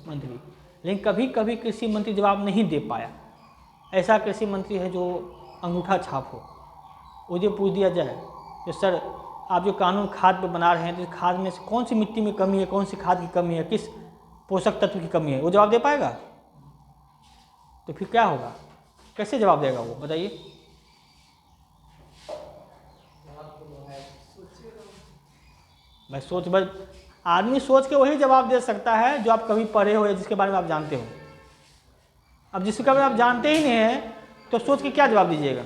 मंत्री। लेकिन कभी कभी कृषि मंत्री जवाब नहीं दे पाया, ऐसा कृषि मंत्री है जो अंगूठा छाप हो, मुझे पूछ दिया जाए कि सर आप जो कानून खाद पे बना रहे हैं, तो खाद में से कौन सी मिट्टी में कमी है, कौन सी खाद की कमी है, किस पोषक तत्व की कमी है, वो जवाब दे पाएगा? तो फिर क्या होगा, कैसे जवाब देगा वो, बताइए? भाई सोच, बस आदमी सोच के वही जवाब दे सकता है जो आप कभी पढ़े हो या जिसके बारे में आप जानते हो। अब जिसके बारे में आप जानते ही नहीं है तो सोच के क्या जवाब दीजिएगा?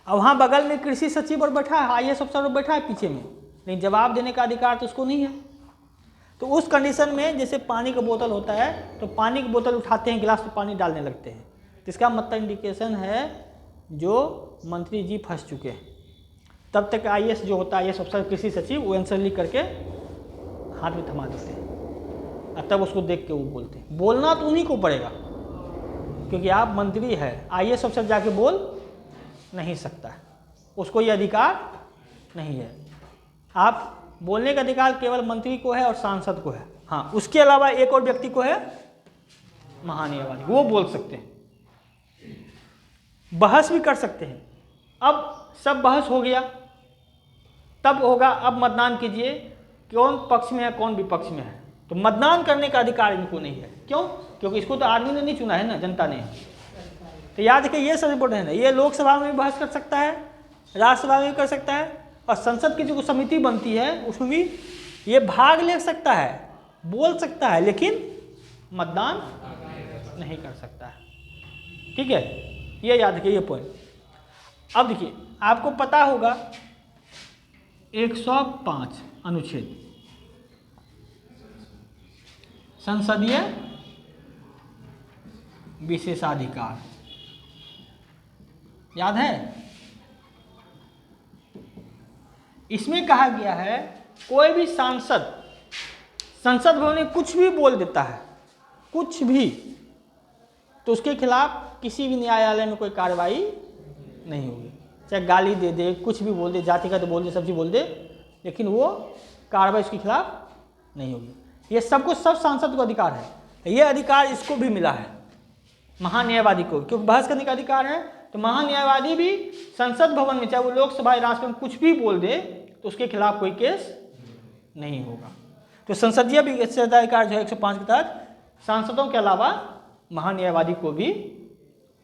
अब वहाँ बगल में कृषि सचिव और बैठा है, IAS अफसर बैठा है पीछे में, लेकिन जवाब देने का अधिकार तो उसको नहीं है। तो उस कंडीशन में जैसे पानी का बोतल होता है, तो पानी की बोतल उठाते हैं, गिलास में पानी डालने लगते हैं, तो इसका मतलब इंडिकेशन है जो मंत्री जी फंस चुके हैं। तब तक IAS जो होता है, IAS अफसर कृषि सचिव, वो आंसर लिख करके हाथ में थमा देते हैं, और तब उसको देख के वो बोलते हैं। बोलना तो उन्हीं को पड़ेगा, क्योंकि आप मंत्री है, IAS अफसर जाके बोल नहीं सकता है, उसको ये अधिकार नहीं है। आप बोलने का अधिकार केवल मंत्री को है और सांसद को है। हाँ, उसके अलावा एक और व्यक्ति को है, महान्यायवादी, वो बोल सकते हैं, बहस भी कर सकते हैं। अब सब बहस हो गया, तब होगा अब मतदान कीजिए, कौन पक्ष में है कौन विपक्ष में है। तो मतदान करने का अधिकार इनको नहीं है। क्यों? क्योंकि इसको तो आदमी ने नहीं चुना है ना, जनता ने। तो याद रखिए, ये सब इम्पोर्टेंट है। ये लोकसभा में भी बहस कर सकता है, राज्यसभा में भी कर सकता है, और संसद की जो समिति बनती है उसमें भी ये भाग ले सकता है, बोल सकता है, लेकिन मतदान नहीं कर सकता है। ठीक है, ये याद रखिए, ये पॉइंट। अब देखिए, आपको पता होगा 105 अनुच्छेद संसदीय विशेषाधिकार, याद है? इसमें कहा गया है कोई भी सांसद संसद भवन में कुछ भी बोल देता है, कुछ भी, तो उसके खिलाफ किसी भी न्यायालय में कोई कार्रवाई नहीं होगी। चाहे गाली दे दे, कुछ भी बोल दे, जातिगत बोल दे, सब चीज बोल दे, लेकिन वो कार्रवाई उसके खिलाफ नहीं होगी। ये सबको, सब सांसद को अधिकार है। ये अधिकार इसको भी मिला है, महान्यायवादी को, क्योंकि बहस करने का अधिकार है। तो महान्यायवादी भी संसद भवन में, चाहे वो लोकसभा या राज्यसभा में कुछ भी बोल दे, तो उसके खिलाफ कोई केस नहीं होगा। तो संसदीय विशेषाधिकार जो है 105 के तहत सांसदों के अलावा महान्यायवादी को भी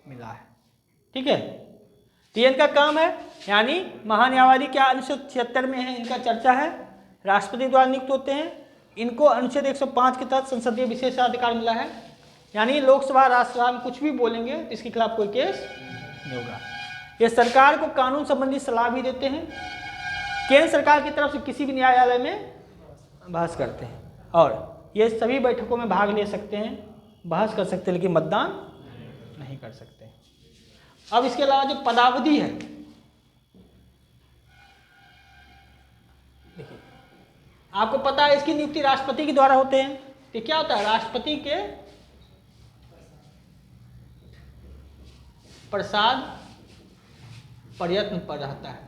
मिला है। ठीक है, तो ये इनका काम है, यानी महान्यायवादी क्या अनुच्छेद 76 में है, इनका चर्चा है, राष्ट्रपति द्वारा नियुक्त होते हैं, इनको अनुच्छेद 105 के तहत संसदीय विशेषाधिकार मिला है, यानी लोकसभा राज्यसभा में कुछ भी बोलेंगे तो इसके खिलाफ कोई केस नहीं होगा। ये सरकार को कानून संबंधी सलाह भी देते हैं, केंद्र सरकार की तरफ से किसी भी न्यायालय में बहस करते हैं, और ये सभी बैठकों में भाग ले सकते हैं, बहस कर सकते हैं, लेकिन मतदान नहीं कर सकते। अब इसके अलावा जो पदावधि है, देखिए आपको पता है इसकी नियुक्ति राष्ट्रपति के द्वारा होते हैं। तो क्या होता है, राष्ट्रपति के प्रसाद प्रयत्न पर रहता है।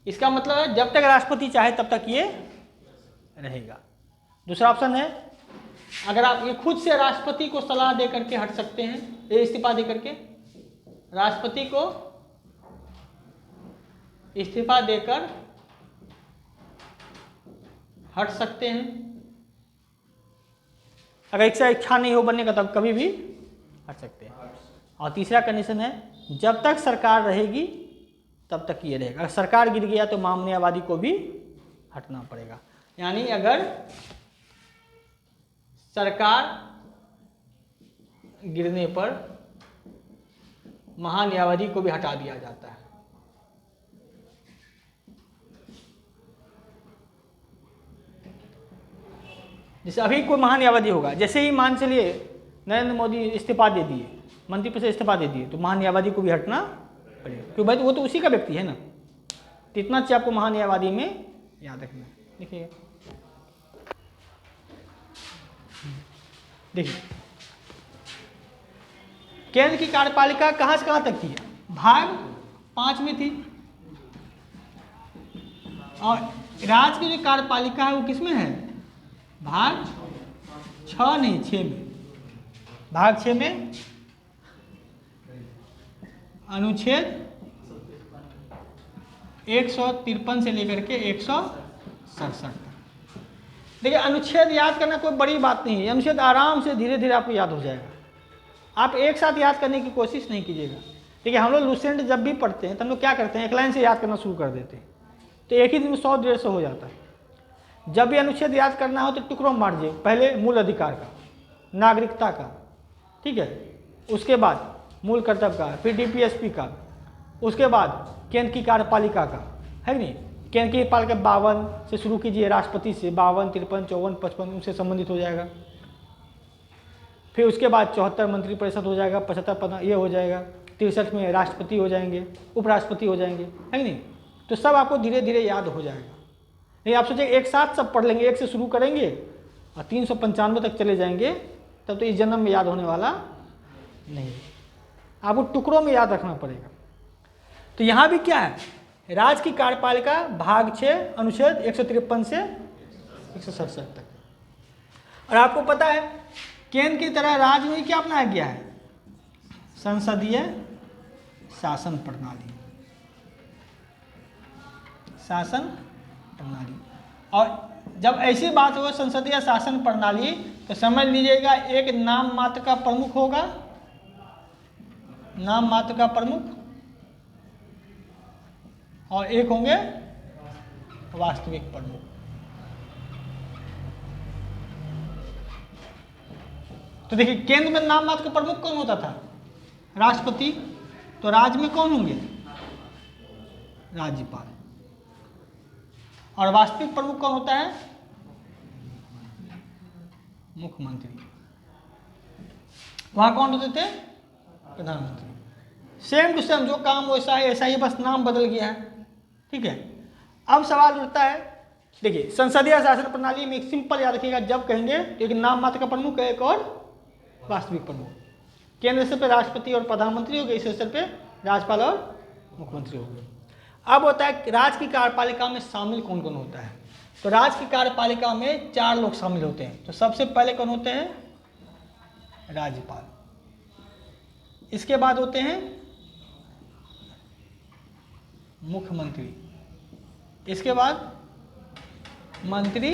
इसका मतलब है जब तक राष्ट्रपति चाहे तब तक ये रहेगा। दूसरा ऑप्शन है, अगर आप ये खुद से राष्ट्रपति को सलाह दे करके हट सकते हैं, ये इस्तीफा दे करके राष्ट्रपति को इस्तीफा देकर हट सकते हैं। अगर इच्छा नहीं हो बनने का तब कभी भी हट सकते हैं। और तीसरा कंडीशन है, जब तक सरकार रहेगी तब तक ये रहेगा। अगर सरकार गिर गया तो महान्यायवादी को भी हटना पड़ेगा, यानी अगर सरकार गिरने पर महान्यायवादी को भी हटा दिया जाता है। जैसे अभी कोई महान्यायवादी होगा, जैसे ही मान चलिए नरेंद्र मोदी इस्तीफा दे दिए, मंत्री पद से इस्तीफा दे दिए, तो महान्यायवादी को भी हटना पड़ेगा, क्योंकि भाई वो तो उसी का व्यक्ति है ना। तो इतना चाहिए आपको महान्यायवादी में याद रखना। देखिए केंद्र की कार्यपालिका कहां से कहां तक थी, भाग 5 में थी, और राज्य की जो कार्यपालिका है वो किसमें है, भाग 6 नहीं 6 में। भाग 6 में अनुच्छेद 153 से लेकर के 167 तक। देखिए अनुच्छेद याद करना कोई बड़ी बात नहीं है, अनुच्छेद आराम से धीरे धीरे आपको याद हो जाएगा। आप एक साथ याद करने की कोशिश नहीं कीजिएगा। देखिए हम लोग लुसेंट जब भी पढ़ते हैं तो हम लोग क्या करते हैं, एक लाइन से याद करना शुरू कर देते हैं, तो एक ही दिन में 100-150 हो जाता है। जब भी अनुच्छेद याद करना हो तो टुकड़ों में बांटिए, पहले मूल अधिकार का, नागरिकता का, ठीक है, उसके बाद मूल कर्तव्य का, फिर डीपीएसपी का, उसके बाद केंद्र की कार्यपालिका का, है कि नहीं। केंद्र की पालिका 52 से शुरू कीजिए, राष्ट्रपति से 52, 53, 54, 55 उनसे संबंधित हो जाएगा। फिर उसके बाद 74 मंत्रिपरिषद हो जाएगा, 75 ये हो जाएगा, 63 में राष्ट्रपति हो जाएंगे, उपराष्ट्रपति हो जाएंगे, है कि नहीं। तो सब आपको धीरे धीरे याद हो जाएगा। नहीं आप सोचें एक साथ सब पढ़ लेंगे, एक से शुरू करेंगे और 395 तक चले जाएंगे, तब तो इस जन्म में याद होने वाला नहीं, आपको टुकड़ों में याद रखना पड़ेगा। तो यहाँ भी क्या है, राज्य की कार्यपालिका भाग 6 अनुच्छेद 153 से 167 तक। और आपको पता है केंद्र की तरह राज्य में क्या अपनाया गया है, संसदीय शासन प्रणाली, शासन प्रणाली। और जब ऐसी बात हो संसदीय शासन प्रणाली, तो समझ लीजिएगा एक नाम मात्र का प्रमुख होगा, नाम मात्र का प्रमुख, और एक होंगे वास्तविक प्रमुख। तो देखिए केंद्र में नाम मात्र का प्रमुख कौन होता था, राष्ट्रपति। तो राज्य में कौन होंगे, राज्यपाल। और वास्तविक प्रमुख कौन होता है, मुख्यमंत्री। वहां कौन होते थे, प्रधानमंत्री। सेम टू सेम, जो काम वैसा है ऐसा ही, बस नाम बदल गया है, ठीक है। अब सवाल उठता है, देखिए संसदीय शासन प्रणाली में एक सिंपल याद रखिएगा, जब कहेंगे तो एक नाम मात्र का प्रमुख है, एक और वास्तविक प्रमुख। केंद्र स्तर पर राष्ट्रपति और प्रधानमंत्री हो गए, इस स्तर पे राज्यपाल और मुख्यमंत्री हो गए। अब होता है राज्य की कार्यपालिका में शामिल कौन कौन होता है। तो राज्य की कार्यपालिका में 4 लोग शामिल होते हैं। तो सबसे पहले कौन होते हैं, राज्यपाल। इसके बाद होते हैं मुख्यमंत्री, इसके बाद मंत्री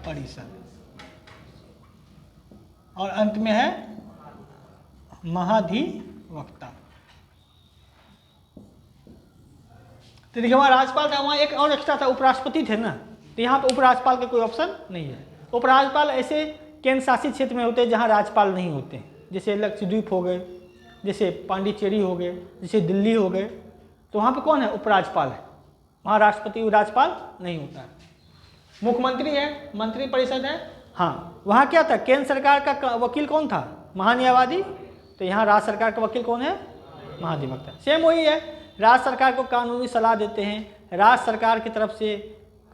परिषद, और अंत में है महाधिवक्ता। तो देखिए वहाँ राज्यपाल था, वहाँ एक और एक्स्ट्रा था, उपराष्ट्रपति थे ना, तो यहाँ पे उपराज्यपाल का कोई ऑप्शन नहीं है। उपराज्यपाल ऐसे केंद्र शासित क्षेत्र में होते हैं जहाँ राज्यपाल नहीं होते, जैसे लक्षद्वीप हो गए, जैसे पांडिचेरी हो गए, जैसे दिल्ली हो गए, तो वहाँ पे कौन है? उपराज्यपाल है, वहाँ राष्ट्रपति राज्यपाल नहीं होता है। मुख्यमंत्री है, मंत्री परिषद है, हाँ वहाँ क्या था? केंद्र सरकार का वकील कौन था? महान्यायवादी। तो यहाँ राज्य सरकार का वकील कौन है? महाधिवक्ता। सेम वही है, राज्य सरकार को कानूनी सलाह देते हैं, राज्य सरकार की तरफ से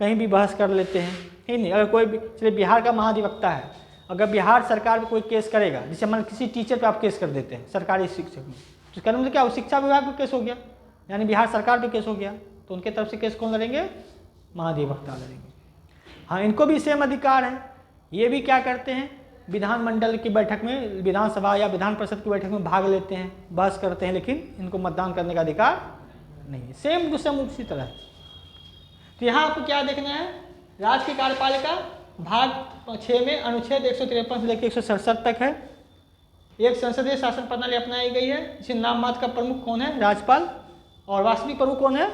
कहीं भी बहस कर लेते हैं, है नहीं। अगर कोई चलिए बिहार का महाधिवक्ता है, अगर बिहार सरकार पे कोई केस करेगा, जैसे मान किसी टीचर पे आप केस कर देते हैं, सरकारी शिक्षक में, तो कहने मतलब क्या, शिक्षा विभाग पे केस हो गया, यानी बिहार सरकार पे केस हो गया, तो उनके तरफ से केस कौन लड़ेंगे? महाधिवक्ता लड़ेंगे। हाँ इनको भी सेम अधिकार है, ये भी क्या करते हैं? विधानमंडल की बैठक में, विधानसभा या विधान परिषद की बैठक में भाग लेते हैं, बहस करते हैं, लेकिन इनको मतदान करने का अधिकार नहीं है। सेम टू सेम उसी तरह। तो यहाँ आपको क्या देखना है? राज्य की कार्यपालिका भाग 6 में अनुच्छेद 153 से लेकर 167 तक है। एक संसदीय शासन प्रणाली अपनाई गई है, जिसमें नाम मात्र का प्रमुख कौन है? राज्यपाल, और वास्तविक प्रमुख कौन है?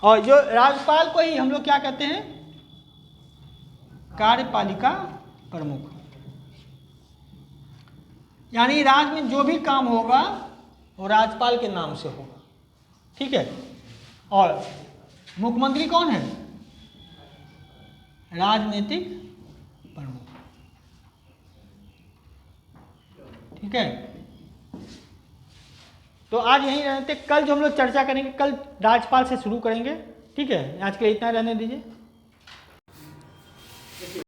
और जो राज्यपाल को ही हम लोग क्या कहते हैं? कार्यपालिका प्रमुख। यानी राज्य में जो भी काम होगा वो राज्यपाल के नाम से होगा, ठीक है। और मुख्यमंत्री कौन है? राजनीतिक प्रमुख, ठीक है। तो आज यहीं रहते, कल जो हम लोग चर्चा करेंगे, कल राज्यपाल से शुरू करेंगे, ठीक है। आज के लिए इतना रहने दीजिए।